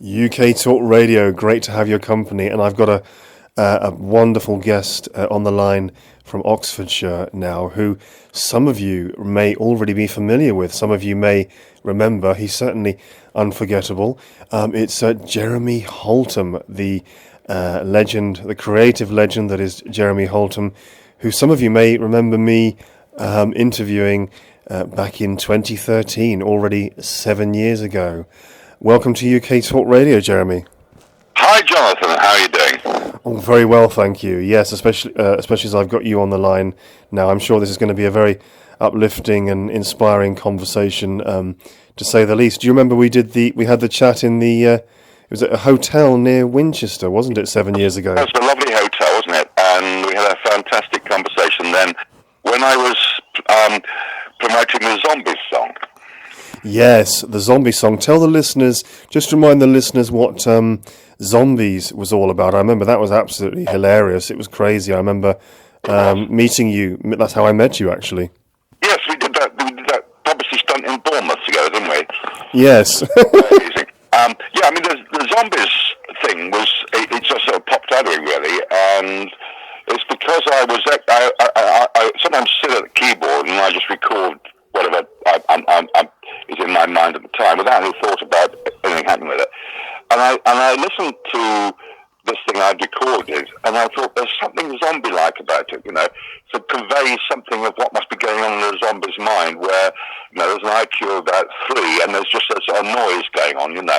UK Talk Radio, great to have your company, and I've got a wonderful guest on the line from Oxfordshire now, who some of you may already be familiar with. Some of you may remember. He's certainly unforgettable. It's Jeremy Holtom, the legend, the creative legend that is Jeremy Holtom, who some of you may remember me interviewing back in 2013, already 7 years ago. Welcome to UK Talk Radio, Jeremy. Hi, Jonathan. How are you doing? Oh, very well, thank you. Yes, especially as I've got you on the line now. I'm sure this is going to be a very uplifting and inspiring conversation, to say the least. Do you remember we had the chat in the it was at a hotel near Winchester, wasn't it, 7 years ago? It was a lovely hotel, wasn't it? And we had a fantastic conversation then when I was promoting the Zombies song. Yes, the zombie song. Tell the listeners, just remind the listeners what Zombies was all about. I remember that was absolutely hilarious. It was crazy. I remember meeting you. That's how I met you, actually. Yes, we did that. We did that publicity stunt in Bournemouth together, didn't we? Yes. Amazing. Yeah, I mean, the Zombies thing it just sort of popped out of me, really, and it's because I sometimes sit at the keyboard and I just record whatever is in my mind at the time without any thought about anything happening with it. And I listened to this thing I'd recorded, and I thought there's something zombie-like about it, to convey something of what must be going on in a zombie's mind, where there's an IQ of about 3, and there's just a sort of noise going on, and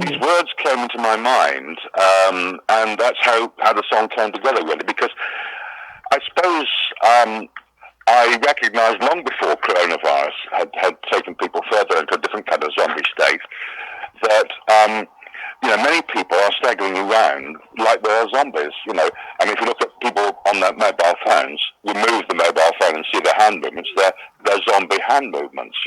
these words came into my mind, and that's how the song came together, really, because I suppose I recognised long before coronavirus had taken people further into a different kind of zombie state that many people are staggering around like they're zombies. I mean, if you look at people on their mobile phones, you move the mobile phone and see their hand movements. They're zombie hand movements.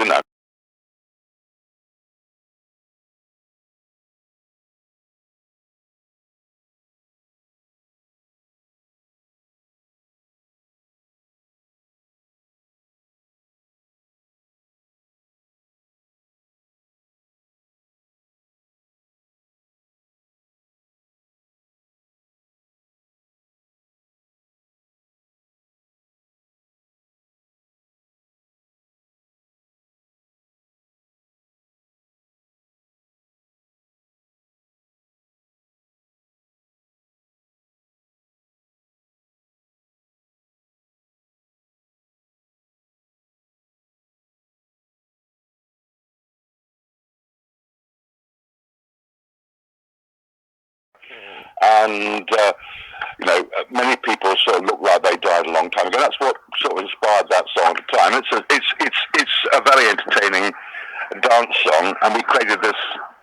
And many people sort of look like they died a long time ago. That's what sort of inspired that song at the time. It's a very entertaining dance song, and we created this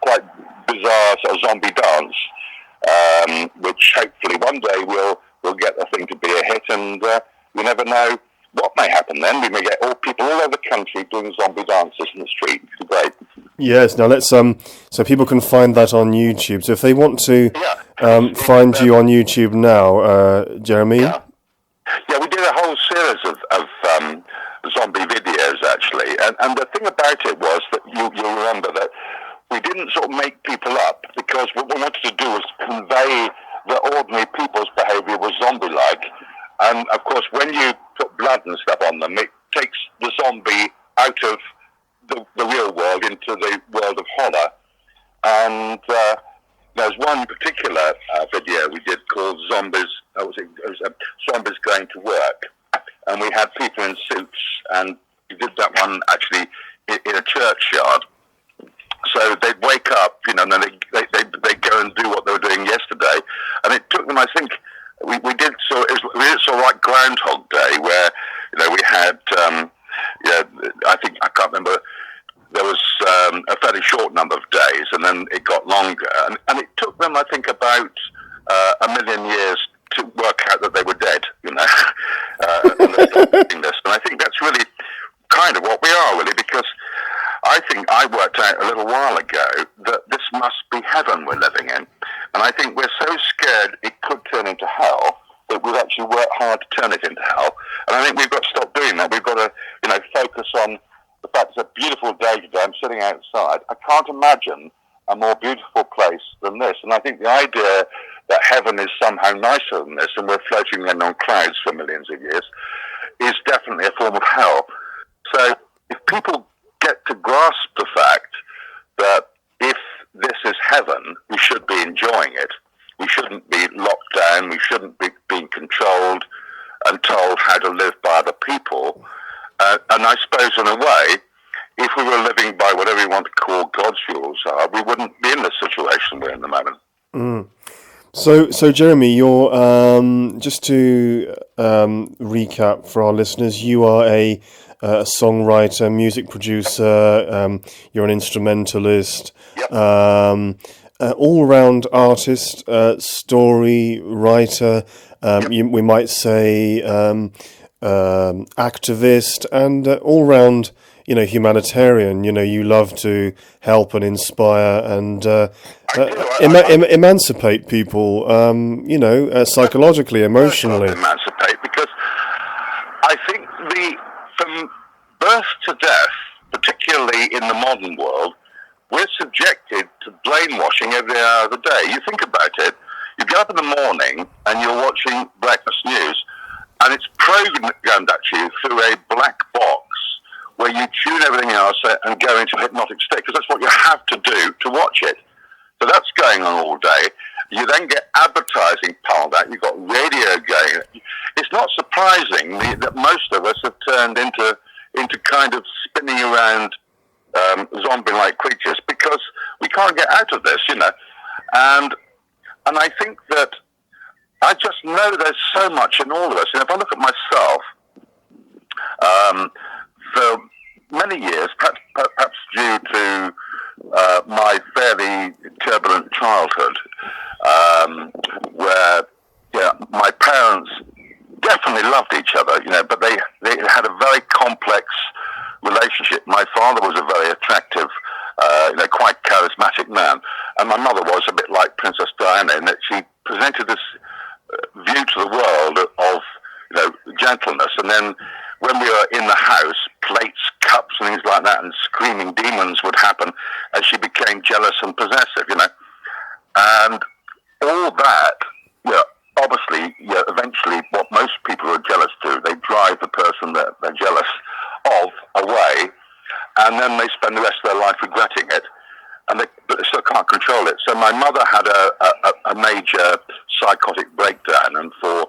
quite bizarre sort of zombie dance, which hopefully one day we'll get the thing to be a hit, and you never know what may happen then. We may get people all over the country doing zombie dances in the street. It's great. Yes. Now let's so people can find that on YouTube. So if they want to find you on YouTube now, Jeremy. Yeah, we did a whole series of zombie videos actually, and the thing about it was that you'll remember that we didn't sort of make people up, because what we wanted to do was convey that ordinary people's behaviour was zombie-like, and of course when you put blood and stuff on them, it takes the zombie out of the real world into the world of horror. And there's one particular video we did called Zombies. It was Zombies Going to Work, and we had people in suits, and we did that one actually in a churchyard. So they'd wake up, and then they'd go and do what they were doing yesterday, and it took them, I think, we did sort of like Groundhog Day, where we had I can't remember. There was a fairly short number of days, and then it got longer, and it took them, I think, about 1 million years to work out that they were dead. And they stopped doing this, and I think that's really kind of what we are, really, because I think I worked out a little while ago that this must be heaven we're living in, and I think we're so scared it could turn into hell that we've actually worked hard to turn it into hell, and I think we've got to stop doing that. We've got to, focus on the fact it's a beautiful day today, I'm sitting outside. I can't imagine a more beautiful place than this. And I think the idea that heaven is somehow nicer than this and we're floating in on clouds for millions of years is definitely a form of hell. So if people get to grasp the fact that if this is heaven, we should be enjoying it. We shouldn't be locked down. We shouldn't be being controlled and told how to live by other people. And I suppose in a way, if we were living by whatever you want to call God's rules are, we wouldn't be in the situation we're in the moment. So Jeremy, you're just to recap for our listeners, you are a songwriter, music producer. You're an instrumentalist, Yep. All-round artist, story writer. We might say activist, and all-round, humanitarian. You love to help and inspire and emancipate people. Psychologically, emotionally. Emancipate, because I think from birth to death, particularly in the modern world, we're subjected to brainwashing every hour of the day. You think about it. You get up in the morning and you're watching breakfast news, and it's programmed at you through a black box where you tune everything else and go into a hypnotic state, because that's what you have to do to watch it. So that's going on all day. You then get advertising piled out. You've got radio going. It's not surprising that most of us have turned into kind of spinning around zombie-like creatures, because we can't get out of this, And I think that I just know there's so much in all of us. And if I look at myself, for many years, perhaps due to my fairly turbulent childhood, where my parents definitely loved each other, but they had a very complex relationship. My father was a very attractive, quite charismatic man, and my mother was a bit like Princess Diana in that she presented this view to the world of gentleness, and then when we were in the house, plates, cups, and things like that, and screaming demons would happen as she became jealous and possessive, and all that, obviously, eventually what most people are jealous do, they drive the person that they're jealous of away, and then they spend the rest of their life regretting it, but they still can't control it. So my mother had a major psychotic breakdown, and for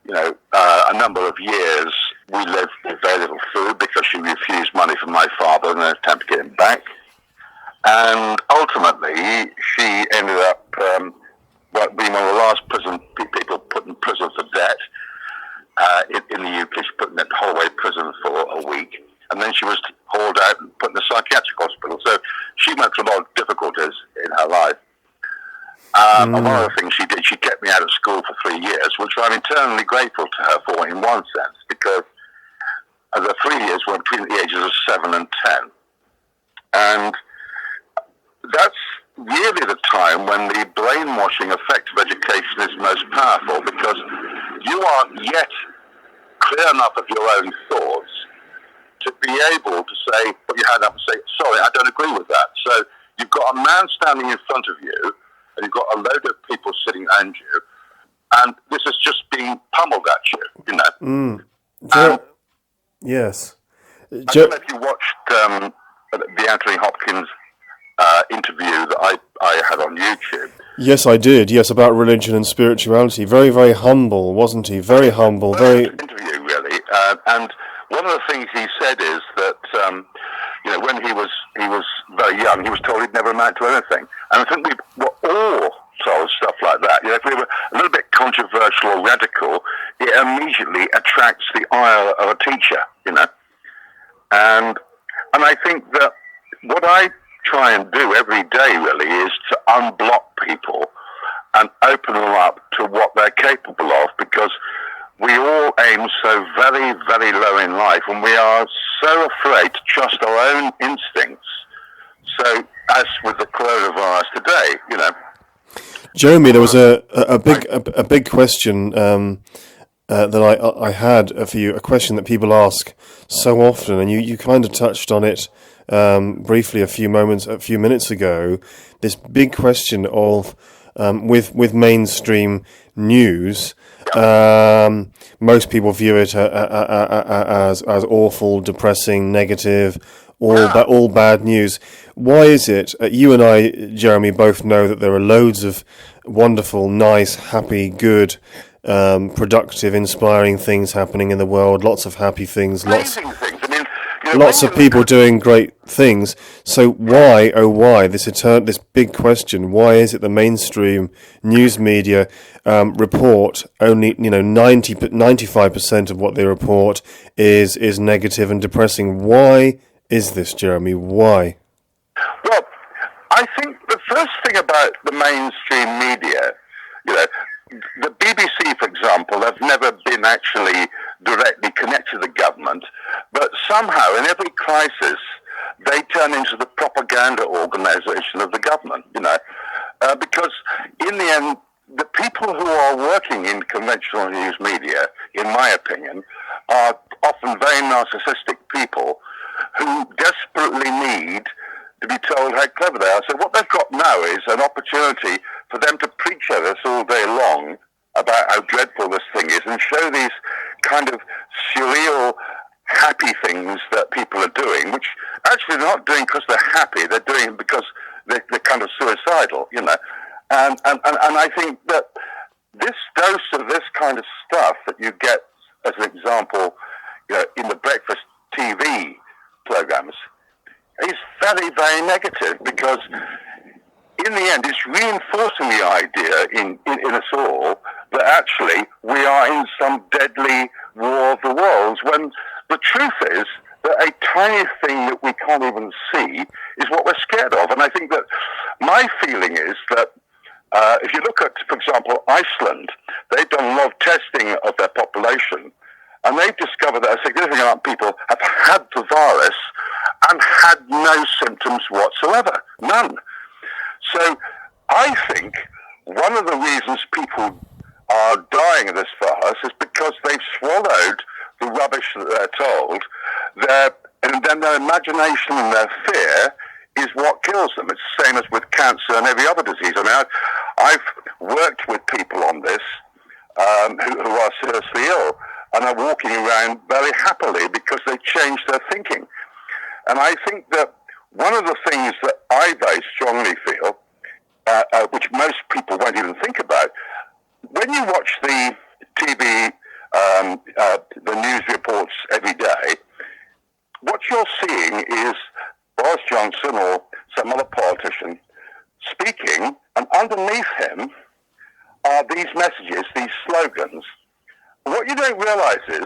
a number of years we lived with very little food because she refused money from my father in an attempt to get him back. And ultimately, she ended up being one of the last people put in prison for debt in the UK. She put in a Holloway prison for a week, and then she was hauled out and put in a psychiatric hospital. So she went through a lot of difficulties in her life. And one of the things she did, she kept me out of school for 3 years, which I'm eternally grateful to her for in one sense, because the 3 years were between the ages of 7 and 10. And that's really the time when the brainwashing effect of education is most powerful, because you aren't yet clear enough of your own thoughts to be able to say, put your hand up and say, sorry, I don't agree with that. So you've got a man standing in front of you, and you've got a load of people sitting around you, and this is just being pummeled at you, Yes. I don't know if you watched the Anthony Hopkins interview that I had on YouTube. Yes, I did. Yes, about religion and spirituality. Very, very humble, wasn't he? Very humble. Very interview, really. And one of the things he said is that when he was very young, he was told he'd never amount to anything. And I think we were all told stuff like that. If we were a little bit controversial or radical, it immediately attracts the ire of a teacher. And I think that what I try and do every day really is to unblock people and open them up to what they're capable of, because we all aim so very, very low in life, and we are so afraid to trust our own instincts. So, as with the coronavirus today, Jeremy, there was a big question that I had for you, a question that people ask so often, and you kind of touched on it briefly a few minutes ago. This big question of with mainstream news, most people view it as awful, depressing, negative, all bad news. Why is it? You and I, Jeremy, both know that there are loads of wonderful, nice, happy, good, productive, inspiring things happening in the world. Lots of happy things. Amazing things. I mean, Lots of people doing great things. So why, oh why, this big question? Why is it the mainstream news media report only 95% of what they report is negative and depressing? Why is this, Jeremy? Why? Well, I think the first thing about the mainstream media, the BBC, for example, have never been actually directly connected to the government, but somehow in every crisis they turn into the propaganda organisation of the government, because in the end, the people who are working in conventional news media, in my opinion, are often very narcissistic people who desperately need to be told how clever they are. So what they've got now is an opportunity for them to preach at us all day long about how dreadful this thing is and show these kind of surreal, happy things that people are doing, which actually they're not doing because they're happy, they're doing it because they're kind of suicidal, And I think that this dose of this kind of stuff that you get, as an example, in the breakfast TV programs, is very, very negative, because in the end it's reinforcing the idea in us all that actually we are in some deadly war of the worlds, when the truth is that a tiny thing that we can't even see is what we're scared of. And I think that my feeling is that if you look at, for example, Iceland, they've done a lot of testing of their population, and they've discovered that a significant amount of people have had the virus and had no symptoms whatsoever. None. So I think one of the reasons people are dying of this virus is because they've swallowed the rubbish that they're told, and then their imagination and their fear is what kills them. It's the same as with cancer and every other disease. I mean, I've worked with people on this who are seriously ill and are walking around very happily because they changed their thinking. And I think that one of the things that I very strongly feel, which most people won't even think about, when you watch the TV, the news reports every day, what you're seeing is Boris Johnson or some other politician speaking, and underneath him are these messages, these slogans. What you don't realize is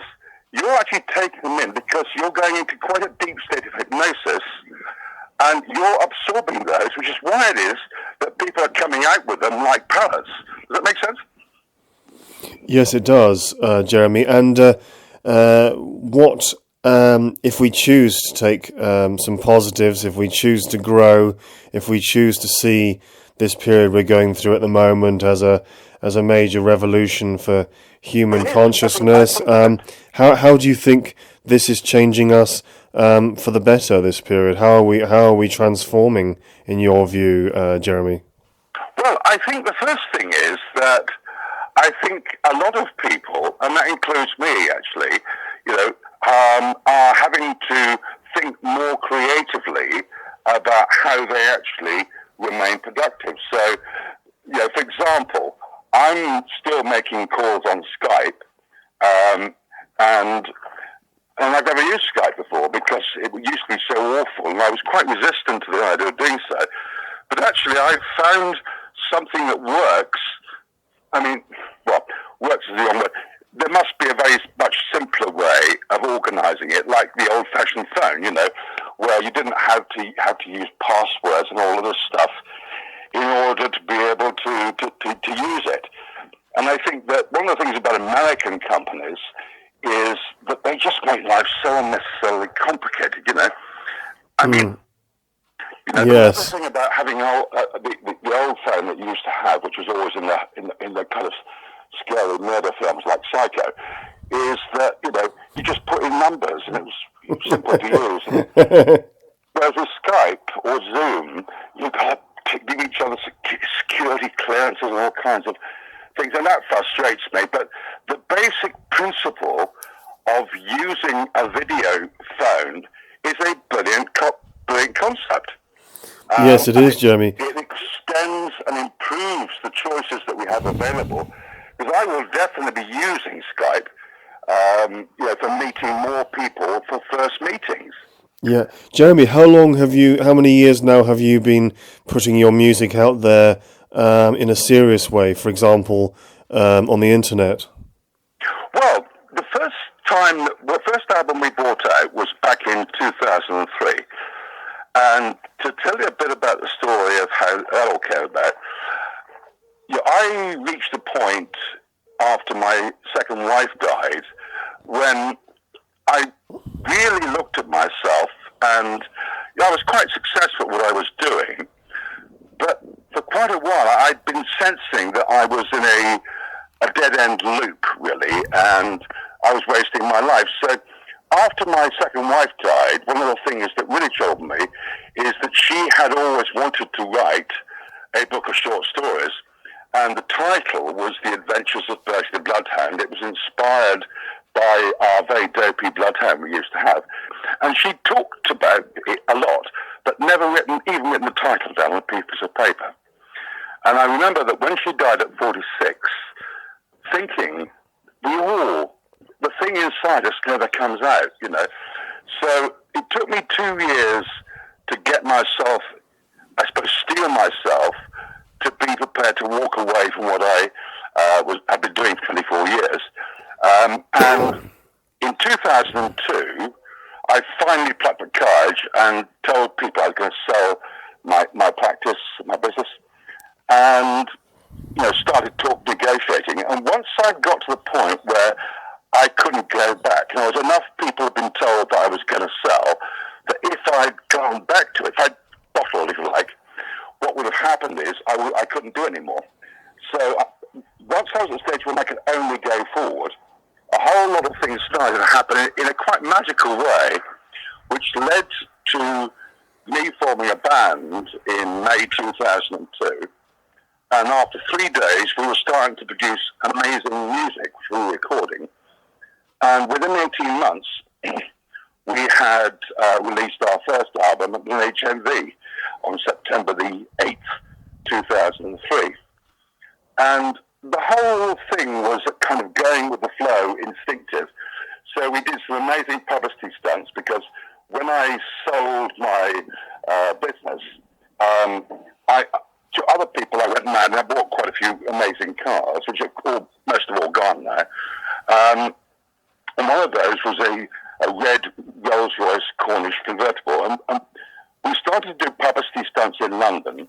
you're actually taking them in because you're going into quite a deep state of hypnosis, and you're absorbing those, which is why it is that people are coming out with them like parrots. Does that make sense? Yes, it does, Jeremy. And what if we choose to take some positives, if we choose to grow, if we choose to see this period we're going through at the moment as a major revolution for human consciousness, how do you think this is changing us for the better? This period, how are we transforming, in your view, Jeremy? Well, I think the first thing is that I think a lot of people, and that includes me actually, are having to think more creatively about how they actually remain productive. So, for example, I'm still making calls on Skype, and I've never used Skype before because it used to be so awful, and I was quite resistant to the idea of doing so. But actually, I've found something that works. I mean, works is the wrong word. There must be a very much simpler way of organising it, like the old-fashioned phone, where you didn't have to use passwords and all of this stuff in order to be able to use it. And I think that one of the things about American companies is that they just make life so unnecessarily complicated, I mean, yes. The thing about having the old phone that you used to have, which was always in the kind of scary murder films like Psycho, is that, you just put in numbers and it was simple to use. Whereas with Skype or Zoom, you've got to give each other security clearances and all kinds of things, and that frustrates me. But the basic principle of using a video phone is a brilliant concept. Yes, it is, Jeremy. It extends and improves the choices that we have available, because I will definitely be using Skype, for meeting more people for first meetings. Yeah, Jeremy, how many years now have you been putting your music out there in a serious way, for example, on the internet? Well, the first album we brought out was back in 2003. And to tell you a bit about the story of how that all came about, I reached a point after my second wife died when I really looked at myself, and I was quite successful at what I was doing, but for quite a while I'd been sensing that I was in a dead-end loop, really, and I was wasting my life. So after my second wife died, one of the things that really troubled me is that she had always wanted to write a book of short stories, and the title was The Adventures of Bertie the Bloodhound. It was inspired by our very dopey bloodhound we used to have. And she talked about it a lot, but never written the title down on a piece of paper. And I remember that when she died at 46, thinking, the thing inside us never comes out, So it took me 2 years to get myself, I suppose, steel myself to be prepared to walk away from what I've been doing for 24 years. And in 2002, I finally plucked the courage and told people I was going to sell my practice, my business, and started negotiating. And once I got to the point where I couldn't go back, there was enough people had been told that I was going to sell, that if I'd gone back to it, if I'd bottled, if you like, what would have happened is I couldn't do anymore. So once I was at the stage when I could only go forward, a whole lot of things started to happen in a quite magical way, which led to me forming a band in May 2002. And after 3 days, we were starting to produce amazing music, which we were recording. And within 18 months, we had released our first album at the HMV on September the 8th, 2003. And the whole thing was kind of going with the flow, instinctive. So we did some amazing publicity stunts, because when I sold my business, to other people I went mad, and I bought quite a few amazing cars, which are most of all gone now. And one of those was a red Rolls-Royce Cornish convertible. And we started to do publicity stunts in London,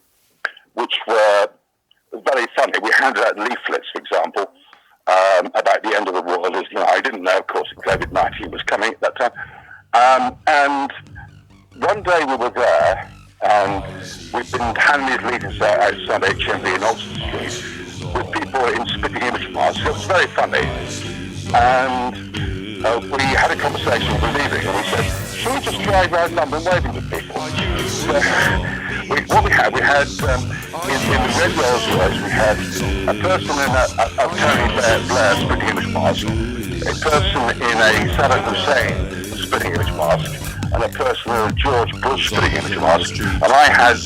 which were very funny. We handed out leaflets, for example, about the end of the world. I didn't know, of course, that COVID-19 was coming at that time. And one day we were there, and we've been handing these leaflets out outside HMV in Oxford Street with people in spitting image masks. It was very funny. And we had a conversation with the leaving, and we said, should we just drive around London waving to people? So, what we had in the red Rolls Royce, we had a person in a Tony Blair spitting image mask, a person in a Saddam Hussein spitting image mask, and a person in a George Bush spitting image mask. And I had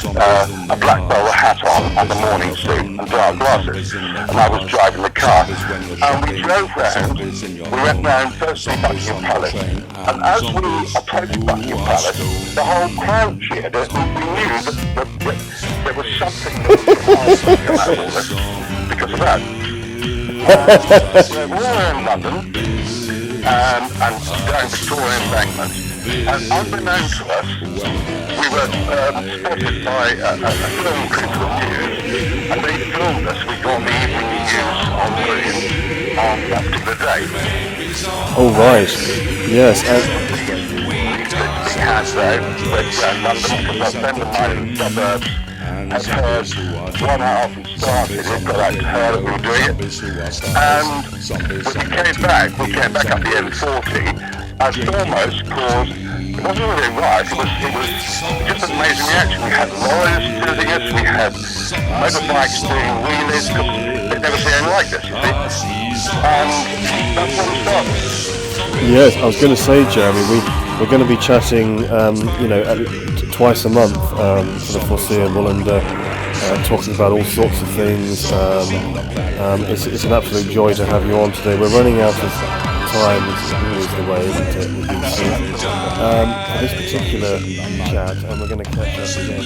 a black bowler hat on and a morning suit and dark glasses, and I was driving the car. And we drove round. We went round first to Buckingham Palace, and as we approached Buckingham Palace, the whole crowd cheered us. We knew that there was something that was come out of all this because of that. We were in London and down Victoria Embankment. And unbeknown to us, we were spotted by a film crew from news, and they filmed us. We got the evening news on Brilliant on that particular day. Oh, right. Yes. had though, went around London because a friend of mine in the suburbs had heard one out after it started. It got out to her that we were doing it. And when we came back up the M40, and almost caused, it wasn't really a riot, it was just an amazing reaction. We had lorries visiting us, we had motorbikes doing wheelies, because they'd never seen anything like this, you see. And that's what it started. Yes, I was going to say, Jeremy, we're going to be chatting, twice a month for the foreseeable, and talking about all sorts of things. It's an absolute joy to have you on today. We're running out of time, it's always the way, isn't it, with these things. This particular chat, and we're going to catch up again.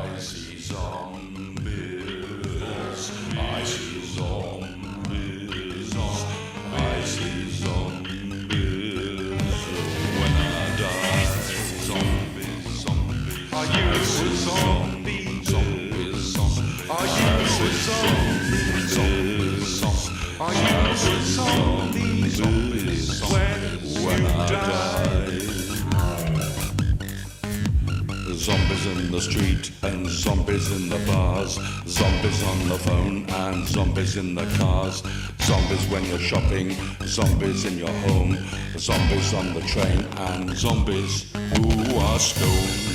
I see zombies, I see zombies, I see zombies, when I die, zombies, zombies, are you a zombie, zombies, zombies, are you a zombie, zombies, zombies, are you a zombie, zombies, when I die. Zombies in the street and zombies in the bars, zombies on the phone and zombies in the cars, zombies when you're shopping, zombies in your home, zombies on the train and zombies who are stoned.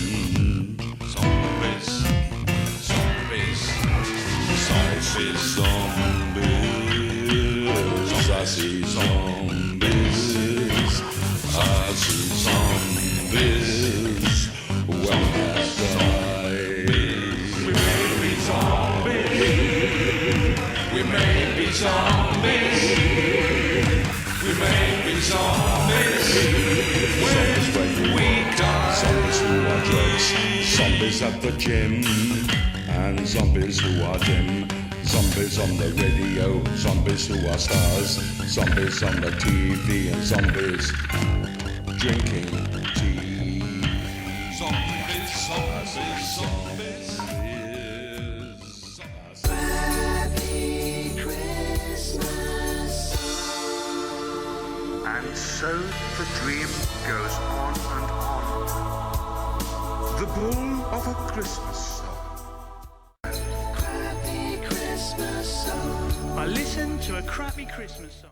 Zombies, zombies, I see zombies, I see zombies, I see zombies. When I die, we may be zombies. We may be zombies. We may be zombies. When we die, zombies who are drugs, zombies at the gym, and zombies who are dim. Zombies on the radio, zombies who are stars, zombies on the TV, and zombies drinking tea. Zombies, zombies, zombies. Happy Christmas. And so the dream goes on and on. The bull of a Christmas song. Crappy Christmas song. I listened to a crappy Christmas song.